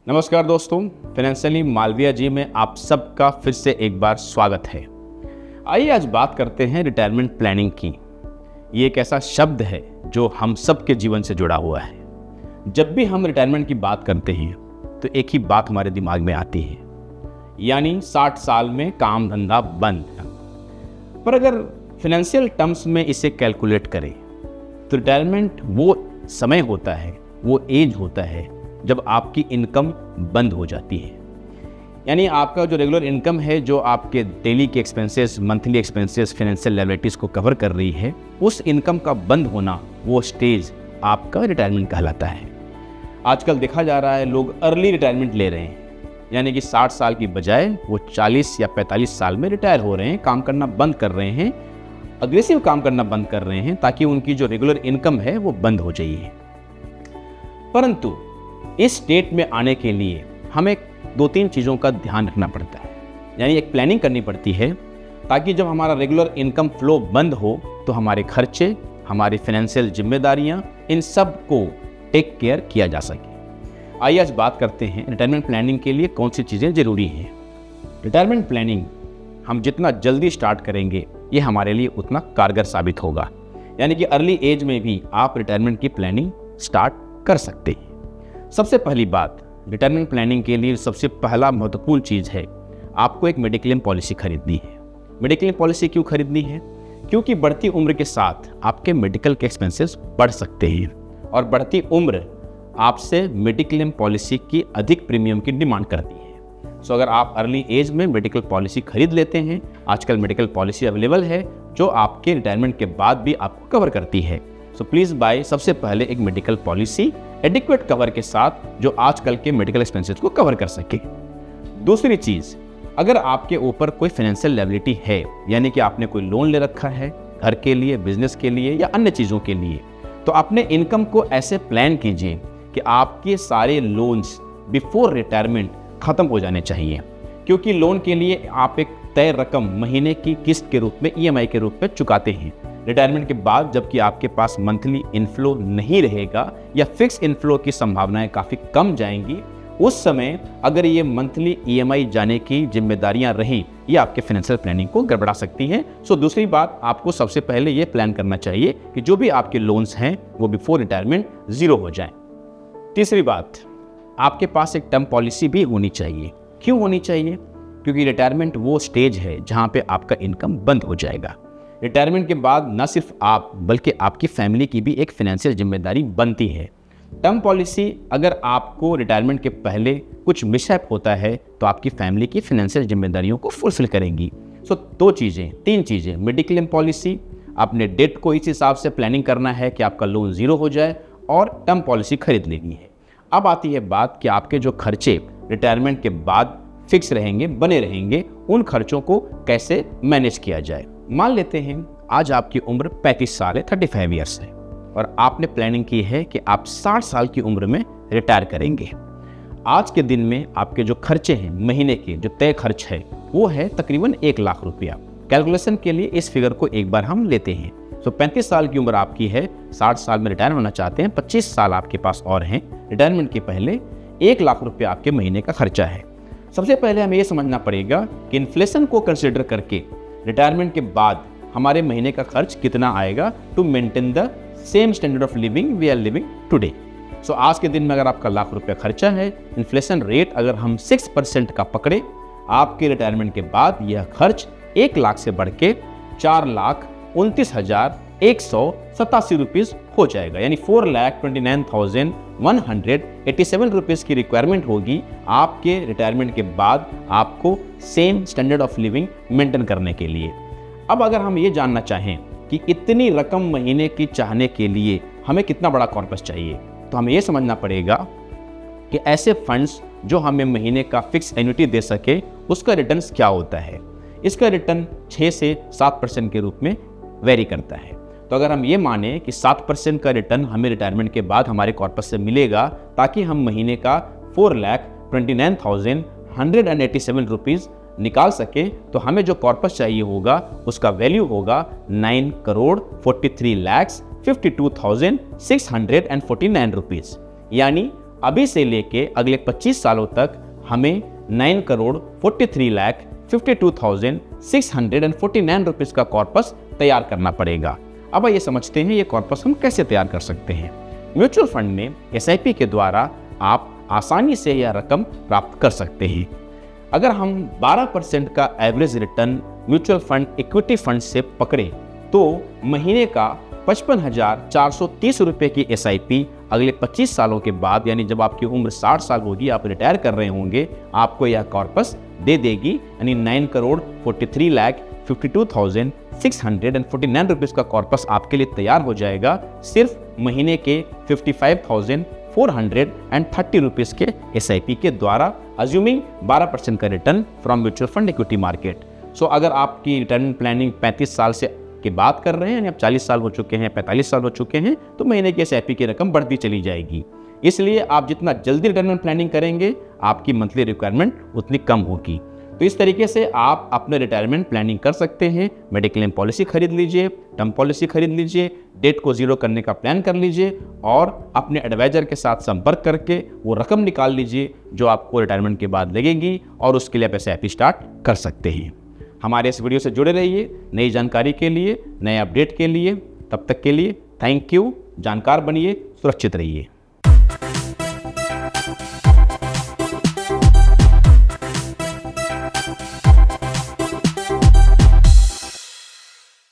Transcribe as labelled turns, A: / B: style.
A: नमस्कार दोस्तों, फाइनेंशियली मालविया जी में आप सबका फिर से एक बार स्वागत है। आइए आज बात करते हैं रिटायरमेंट प्लानिंग की। ये एक ऐसा शब्द है जो हम सबके जीवन से जुड़ा हुआ है। जब भी हम रिटायरमेंट की बात करते हैं तो एक ही बात हमारे दिमाग में आती है, यानी 60 साल में काम धंधा बंद। पर अगर फाइनेंशियल टर्म्स में इसे कैलकुलेट करें तो रिटायरमेंट वो समय होता है, वो एज होता है जब आपकी इनकम बंद हो जाती है। यानी आपका जो रेगुलर इनकम है, जो आपके डेली के expenses, monthly expenses, financial liabilities को कवर कर रही है, उस इनकम का बंद होना, वो स्टेज आपका रिटायरमेंट कहलाता है। आजकल देखा जा रहा है लोग अर्ली रिटायरमेंट ले रहे हैं, यानी कि 60 साल की बजाय वो 40 या 45 साल में रिटायर हो रहे हैं, काम करना बंद कर रहे हैं, अग्रेसिव काम करना बंद कर रहे हैं ताकि उनकी जो रेगुलर इनकम है वो बंद हो जाए। परंतु इस स्टेट में आने के लिए हमें 2-3 चीज़ों का ध्यान रखना पड़ता है, यानी एक प्लानिंग करनी पड़ती है ताकि जब हमारा रेगुलर इनकम फ्लो बंद हो तो हमारे खर्चे, हमारी फाइनेंशियल जिम्मेदारियां, इन सब को टेक केयर किया जा सके। आइए आज बात करते हैं रिटायरमेंट प्लानिंग के लिए कौन सी चीज़ें ज़रूरी हैं। रिटायरमेंट प्लानिंग हम जितना जल्दी स्टार्ट करेंगे ये हमारे लिए उतना कारगर साबित होगा, यानी कि अर्ली एज में भी आप रिटायरमेंट की प्लानिंग स्टार्ट कर सकते हैं। सबसे पहली बात, रिटायरमेंट प्लानिंग के लिए सबसे पहला महत्वपूर्ण चीज़ है आपको एक मेडिक्लेम पॉलिसी खरीदनी है। मेडिक्लेम पॉलिसी क्यों खरीदनी है? क्योंकि बढ़ती उम्र के साथ आपके मेडिकल के एक्सपेंसेस बढ़ सकते हैं और बढ़ती उम्र आपसे मेडिक्लेम पॉलिसी की अधिक प्रीमियम की डिमांड करती है। सो अगर आप अर्ली एज में मेडिकल पॉलिसी खरीद लेते हैं, आजकल मेडिकल पॉलिसी अवेलेबल है जो आपके रिटायरमेंट के बाद भी आपको कवर करती है। सो प्लीज़ बाय सबसे पहले एक मेडिकल पॉलिसी एडिक्वेट कवर के साथ जो आजकल के मेडिकल एक्सपेंसेस को कवर कर सके। दूसरी चीज़, अगर आपके ऊपर कोई फाइनेंशियल लायबिलिटी है, यानी कि आपने कोई लोन ले रखा है घर के लिए, बिजनेस के लिए या अन्य चीज़ों के लिए, तो अपने इनकम को ऐसे प्लान कीजिए कि आपके सारे लोन्स बिफोर रिटायरमेंट ख़त्म हो जाने चाहिए। क्योंकि लोन के लिए आप एक तय रकम महीने की किस्त के रूप में, EMI के रूप में चुकाते हैं। रिटायरमेंट के बाद जबकि आपके पास मंथली इनफ्लो नहीं रहेगा या फिक्स इनफ्लो की संभावनाएं काफ़ी कम जाएंगी, उस समय अगर ये मंथली EMI जाने की जिम्मेदारियां रहीं, ये आपके फाइनेंशियल प्लानिंग को गड़बड़ा सकती हैं। सो दूसरी बात, आपको सबसे पहले ये प्लान करना चाहिए कि जो भी आपके लोन्स हैं वो बिफोर रिटायरमेंट ज़ीरो हो जाएं। तीसरी बात, आपके पास एक टर्म पॉलिसी भी होनी चाहिए। क्यों होनी चाहिए? क्योंकि रिटायरमेंट वो स्टेज है जहाँ पे आपका इनकम बंद हो जाएगा। रिटायरमेंट के बाद न सिर्फ आप बल्कि आपकी फैमिली की भी एक फाइनेंशियल जिम्मेदारी बनती है। टर्म पॉलिसी, अगर आपको रिटायरमेंट के पहले कुछ मिसहैप होता है तो आपकी फैमिली की फाइनेंशियल जिम्मेदारियों को फुलफिल करेंगी। सो 3 चीज़ें, मेडिक्लेम पॉलिसी, अपने डेट को इस हिसाब से प्लानिंग करना है कि आपका लोन ज़ीरो हो जाए, और टर्म पॉलिसी खरीद लेनी है। अब आती है बात कि आपके जो खर्चे रिटायरमेंट के बाद फिक्स रहेंगे, बने रहेंगे, उन खर्चों को कैसे मैनेज किया जाए। मान लेते हैं आज आपकी उम्र 35 साल है, 35 ईयर्स है, और आपने प्लानिंग की है कि आप 60 साल की उम्र में रिटायर करेंगे। आज के दिन में आपके जो खर्चे हैं, महीने के जो तय खर्च है, वो है तकरीबन 1 लाख रुपया। कैलकुलेशन के लिए इस फिगर को एक बार हम लेते हैं। तो 35 साल की उम्र आपकी है, 60 साल में रिटायर होना चाहते हैं, 25 साल आपके पास और हैं, रिटायरमेंट के पहले 1 लाख रुपया आपके महीने का खर्चा है। सबसे पहले हमें ये समझना पड़ेगा कि इन्फ्लेशन को कंसिडर करके रिटायरमेंट के बाद हमारे महीने का खर्च कितना आएगा to maintain the same standard of living we are living today. So आज के दिन में अगर आपका लाख रुपया खर्चा है, इन्फ्लेशन रेट अगर हम 6% का पकड़े, आपके रिटायरमेंट के बाद यह खर्च 1 लाख से बढ़ के 4,29,187 रुपीज़ हो जाएगा, यानी 4,29,187 रुपीज़ की रिक्वायरमेंट होगी आपके रिटायरमेंट के बाद आपको same standard of living maintain करने के लिए। अब अगर हम ये जानना चाहें कि इतनी रकम महीने की चाहने के लिए हमें कितना बड़ा कॉर्पस चाहिए, तो हमें ये समझना पड़ेगा कि ऐसे फंड्स जो हमें महीने का फिक्स एन्युटी दे सके, उसका रिटर्न क्या होता है। इसका रिटर्न 6 से 7% के रूप में वेरी करता है। तो अगर हम ये माने कि 7% का रिटर्न हमें रिटायरमेंट के बाद हमारे कॉर्पस से मिलेगा ताकि हम महीने का 4,29,187 रुपीज़ निकाल सके, तो हमें जो कॉर्पस चाहिए होगा उसका वैल्यू होगा 9,43,52,649 रुपीज़, यानी अभी से लेके अगले 25 सालों तक हमें 9,43,52,649 रुपीस का कॉर्पस तैयार करना पड़ेगा। अब आइए समझते हैं ये कॉर्पस हम कैसे तैयार कर सकते हैं। म्यूचुअल फंड में SIP के द्वारा आप आसानी से यह रकम प्राप्त कर सकते हैं। अगर हम 12% का average return mutual fund equity fund से पकड़े तो महीने का 55,430 रुपये की SIP अगले 25 सालों के बाद, यानी जब आपकी उम्र 60 साल होगी, आप रिटायर कर रहे होंगे, आपको यह कॉर्पस दे देगी। यानी 9,43,52,649 रुपीस का कॉर्पस आपके लिए तैयार हो जाएगा सिर्फ महीने के 55,430 रुपीस के SIP के द्वारा, अज्यूमिंग 12% का return from mutual fund equity market. So अगर आपकी रिटायरमेंट प्लानिंग 35 साल से की बात कर रहे हैं, यानी आप 40 साल हो चुके हैं, 45 साल हो चुके हैं, तो महीने की SIP की रकम बढ़ती चली जाएगी। इसलिए आप जितना जल्दी रिटायरमेंट प्लानिंग करेंगे, आपकी मंथली रिक्वायरमेंट उतनी कम होगी। तो इस तरीके से आप अपने रिटायरमेंट प्लानिंग कर सकते हैं। मेडिक्लेम पॉलिसी खरीद लीजिए, टर्म पॉलिसी खरीद लीजिए, डेट को जीरो करने का प्लान कर लीजिए और अपने एडवाइजर के साथ संपर्क करके वो रकम निकाल लीजिए जो आपको रिटायरमेंट के बाद लगेगी, और उसके लिए आप SIP स्टार्ट कर सकते हैं। हमारे इस वीडियो से जुड़े रहिए नई जानकारी के लिए, नए अपडेट के लिए। तब तक के लिए थैंक यू। जानकार बनिए, सुरक्षित रहिए।